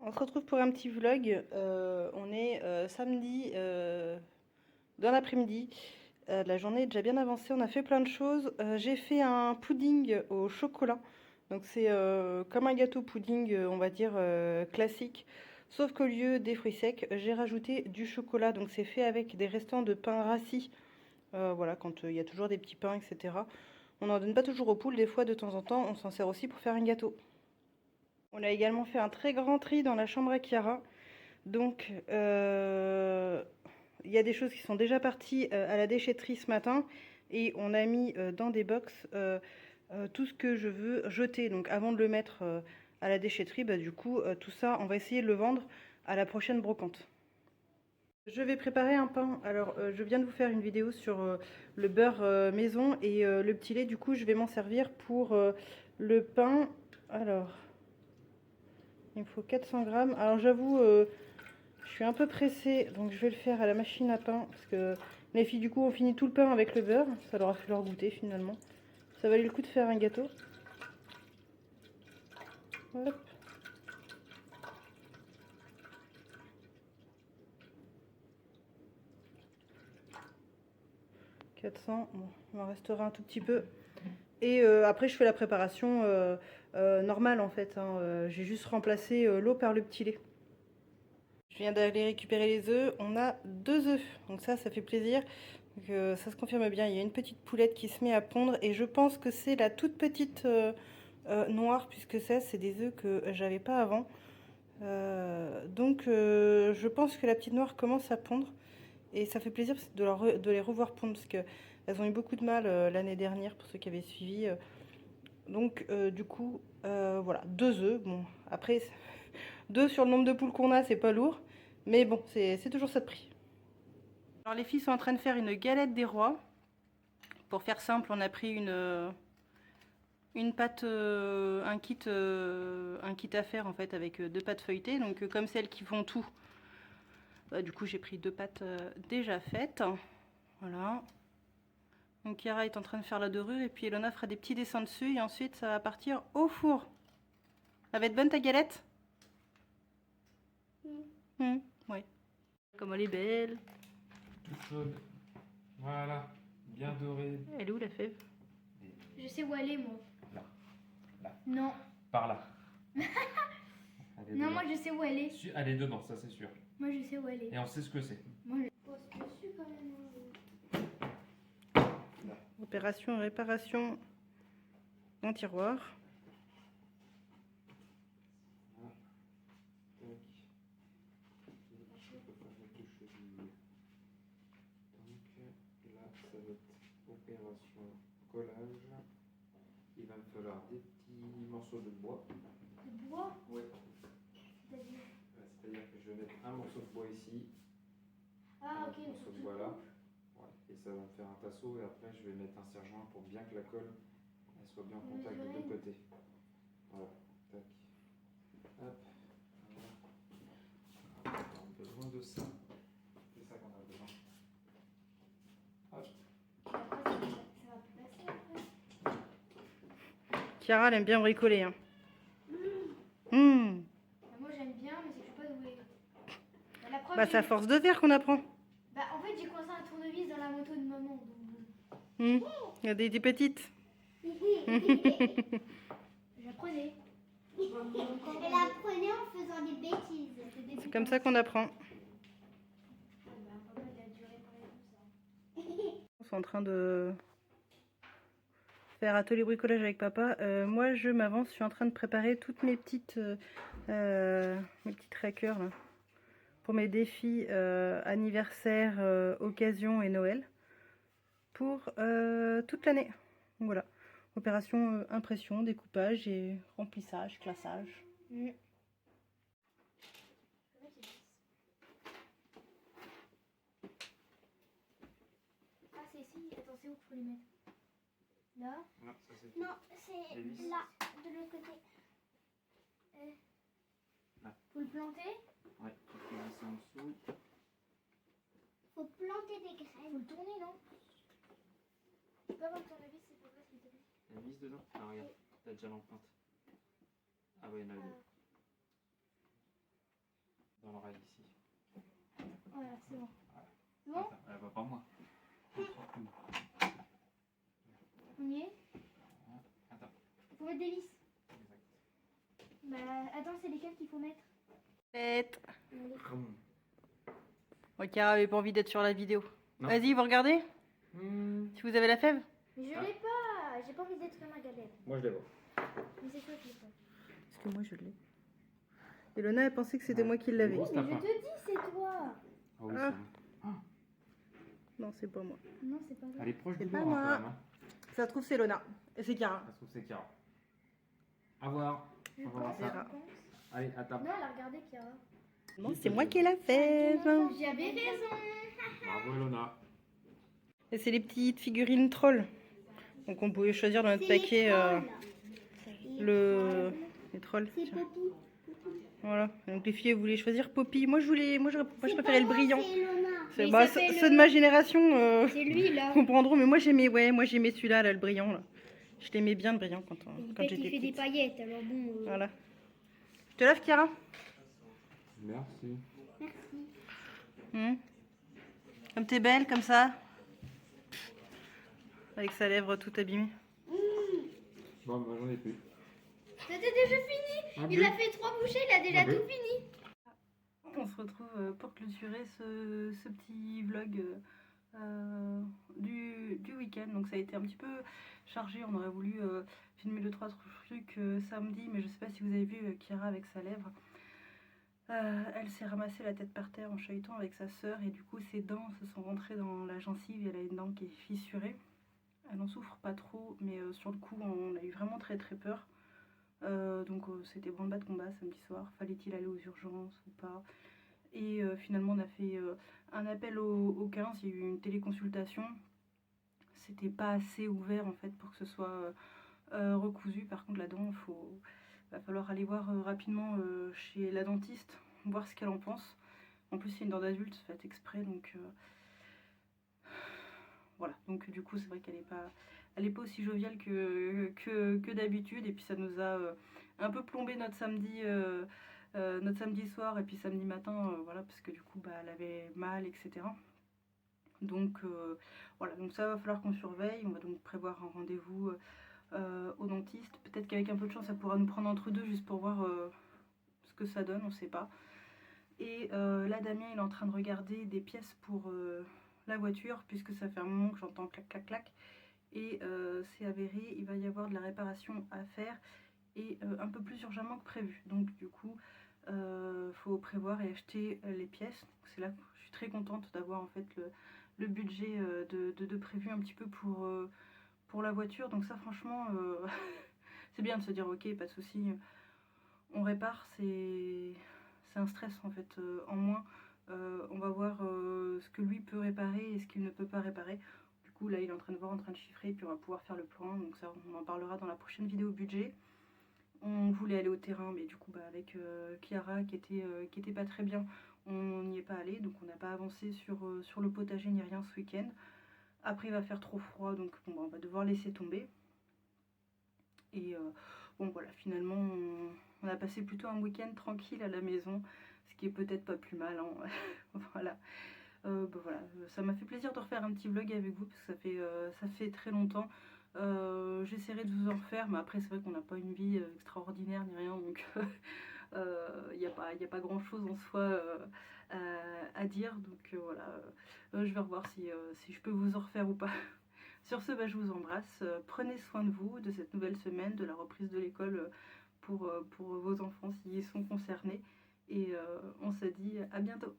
On se retrouve pour un petit vlog. On est samedi dans l'après-midi. La journée est déjà bien avancée. On a fait plein de choses. J'ai fait un pudding au chocolat. Donc c'est comme un gâteau pudding, on va dire classique. Sauf qu'au lieu des fruits secs, j'ai rajouté du chocolat. Donc c'est fait avec des restants de pain rassis. Voilà, quand il y a toujours des petits pains, etc. On n'en donne pas toujours aux poules. Des fois, de temps en temps, on s'en sert aussi pour faire un gâteau. On a également fait un très grand tri dans la chambre à Chiara. Donc, il y a des choses qui sont déjà parties à la déchetterie ce matin. Et on a mis dans des box tout ce que je veux jeter. Donc, avant de le mettre à la déchetterie, bah, du coup, tout ça, on va essayer de le vendre à la prochaine brocante. Je vais préparer un pain. Alors, je viens de vous faire une vidéo sur le beurre maison et le petit lait. Du coup, je vais m'en servir pour le pain. Alors... il me faut 400 grammes. Alors j'avoue, je suis un peu pressée, donc je vais le faire à la machine à pain. Parce que les filles, du coup, ont fini tout le pain avec le beurre. Ça leur a fait leur goûter finalement. Ça valait le coup de faire un gâteau. Hop. « 400, bon, il m'en restera un tout petit peu. Et après, je fais la préparation normale en fait. Hein. J'ai juste remplacé l'eau par le petit lait. Je viens d'aller récupérer les œufs. On a 2 œufs. Donc ça fait plaisir. Donc, ça se confirme bien. Il y a une petite poulette qui se met à pondre. Et je pense que c'est la toute petite noire. Puisque ça, c'est des œufs que j'avais pas avant. Donc je pense que la petite noire commence à pondre. Et ça fait plaisir de les revoir pondre. Parce qu'elles ont eu beaucoup de mal l'année dernière. Pour ceux qui avaient suivi. Donc du coup, voilà. 2 œufs. Bon, après... 2 sur le nombre de poules qu'on a, c'est pas lourd. Mais bon, c'est toujours ça de prix. Alors les filles sont en train de faire une galette des rois. Pour faire simple, on a pris une pâte, un kit à faire en fait avec 2 pâtes feuilletées. Donc comme celles qui font tout, bah, du coup j'ai pris 2 pâtes déjà faites. Voilà. Donc Chiara est en train de faire la dorure et puis Elona fera des petits dessins dessus et ensuite ça va partir au four. Elle va être bonne ta galette? Oui. Comme elle est belle. Toute chaude. Voilà. Bien dorée. Elle est où la fève? Je sais où elle est, moi. Là. Là. Non. Par là. Non, moi je sais où elle est. Elle est dedans, ça c'est sûr. Moi je sais où elle est. Et on sait ce que c'est. Moi je pose dessus quand même. Opération réparation en tiroir. Donc là, ça va être opération collage. Il va me falloir des petits morceaux de bois. De bois? Oui. C'est-à-dire que je vais mettre un morceau de bois ici. Ah, ok. Un morceau de bois là. Ouais. Et ça va me faire un tasseau. Et après, je vais mettre un serre-joint pour bien que la colle elle soit bien en contact des deux côtés. Voilà. Tac. Hop. Voilà. On a besoin de ça. C'est ça qu'on a besoin. Hop. Après, ça va plus passer après. Chiara, elle aime bien bricoler. Hein. Moi j'aime bien, mais c'est que je sais pas douée. La preuve, Bah, c'est à force de faire qu'on apprend. Bah, en fait, j'ai coincé un tournevis dans la moto de maman. Donc... Il y a des petites. J'apprenais. Elle apprenait en faisant des bêtises. C'est comme ça qu'on apprend. On est en train de faire atelier bricolage avec papa. Moi, je m'avance. Je suis en train de préparer toutes mes petites trackers là, pour mes défis anniversaire, occasion et Noël pour toute l'année. Voilà. Opération impression, découpage et remplissage, classage. Ah, c'est ici. Attends, c'est où qu'il faut les mettre? Là? Non, ça c'est Non, c'est là, de l'autre côté. Faut le planter? Ouais, il faut laisser en dessous. Faut planter des Faut graines. le tourner, non? Tu peux avoir ton avis, c'est pas vrai, s'il te plaît. La vis dedans? Ah regarde, t'as déjà l'empreinte. Ah ouais, il y en a deux. pareil ici. Voilà, c'est bon. Bon, Attends, elle va pas moi. on y est. Attends. Faut mettre des vis. Exact. Bah, attends, c'est lesquels qu'il faut mettre? Faites. Hum. Oh, Chiara avait pas envie d'être sur la vidéo. Non. Vas-y, vous regardez Hum. si vous avez la fève. Mais je Ah. l'ai pas. J'ai pas envie d'être comme un galère. Moi je les vois. Mais c'est toi qui l'as pas. Parce que moi je l'ai. Elona elle pensait que c'était Ouais. moi qui l'avais. Grosse Mais je tape, hein. te dis, c'est toi. Ah oui, Ah. c'est bon. Non, c'est pas moi. Non, c'est pas toi. Elle est proche C'est du pas bord, moi. hein, quand même. Hein. Ça se trouve c'est Elona. Et c'est Chiara. Ça se trouve c'est Chiara. À voir. Je On va voir pense, ça. je pense. Allez, à table. Non, elle a regardé Chiara. Non, c'est moi qui ai la fève. J'avais raison. Bravo Elona. Et c'est les petites figurines trolls. Donc on pouvait choisir dans notre C'est les paquet trolls. les trolls. C'est Tiens. Poppy. Voilà. Donc les filles voulaient choisir Poppy. Moi je préférais le brillant. C'est Elona. C'est- Mais bah, il s'appelle, ceux de ma génération C'est lui là. comprendront, mais moi j'aimais celui-là, là, le brillant. Là. Je l'aimais bien le brillant quand Il j'étais fait des petite. paillettes, alors bon. Voilà. Je te lave, Chiara. Merci. Comme t'es belle, comme ça. Avec sa lèvre toute abîmée. Bon, bah, j'en ai plus. C'était déjà fini. Un Il but. a fait 3 bouchées, il a déjà Ah, tout fini. On se retrouve pour clôturer ce petit vlog du week-end. Donc ça a été un petit peu chargé. On aurait voulu filmer 2-3 trucs samedi, mais je sais pas si vous avez vu Chiara avec sa lèvre. Elle s'est ramassée la tête par terre en chahutant avec sa sœur et du coup ses dents se sont rentrées dans la gencive et elle a une dent qui est fissurée. Elle n'en souffre pas trop, mais sur le coup on a eu vraiment très très peur. Donc c'était branle-bas de combat samedi soir. Fallait-il aller aux urgences ou pas? Et finalement on a fait un appel au 15, il y a eu une téléconsultation. C'était pas assez ouvert en fait pour que ce soit recousu. Par contre la dent, va falloir aller voir rapidement chez la dentiste, voir ce qu'elle en pense. En plus c'est une dent d'adulte faite exprès, donc voilà. Donc du coup c'est vrai qu'elle est pas aussi joviale que d'habitude. Et puis ça nous a un peu plombé notre samedi soir et puis samedi matin, voilà, parce que du coup elle avait mal, etc. Donc voilà, donc ça va falloir qu'on surveille. On va donc prévoir un rendez-vous au dentiste. Peut-être qu'avec un peu de chance ça pourra nous prendre entre deux juste pour voir ce que ça donne, on sait pas. Et là Damien il est en train de regarder des pièces pour la voiture, puisque ça fait un moment que j'entends clac clac clac. Et c'est avéré, il va y avoir de la réparation à faire et un peu plus urgemment que prévu. Donc du coup faut prévoir et acheter les pièces. C'est là que je suis très contente d'avoir en fait le budget de prévu un petit peu pour la voiture. Donc ça franchement c'est bien de se dire ok, pas de souci, on répare. C'est un stress en fait en moins. On va voir ce que lui peut réparer et ce qu'il ne peut pas réparer. Du coup là il est en train de voir, en train de chiffrer, et puis on va pouvoir faire le plan. Donc ça on en parlera dans la prochaine vidéo budget. On voulait aller au terrain, mais du coup avec Chiara qui était pas très bien, on n'y est pas allé. Donc on n'a pas avancé sur le potager ni rien ce week-end. Après il va faire trop froid, donc bon, on va devoir laisser tomber. Et bon voilà, finalement on a passé plutôt un week-end tranquille à la maison, ce qui est peut-être pas plus mal, hein. Voilà. Voilà, ça m'a fait plaisir de refaire un petit vlog avec vous, parce que ça fait très longtemps. J'essaierai de vous en refaire, mais après c'est vrai qu'on n'a pas une vie extraordinaire ni rien, donc il n'y a pas grand chose en soi à dire. Donc voilà, je vais revoir si je peux vous en refaire ou pas. Sur ce, je vous embrasse, prenez soin de vous, de cette nouvelle semaine, de la reprise de l'école pour vos enfants s'ils sont concernés, et on se dit à bientôt.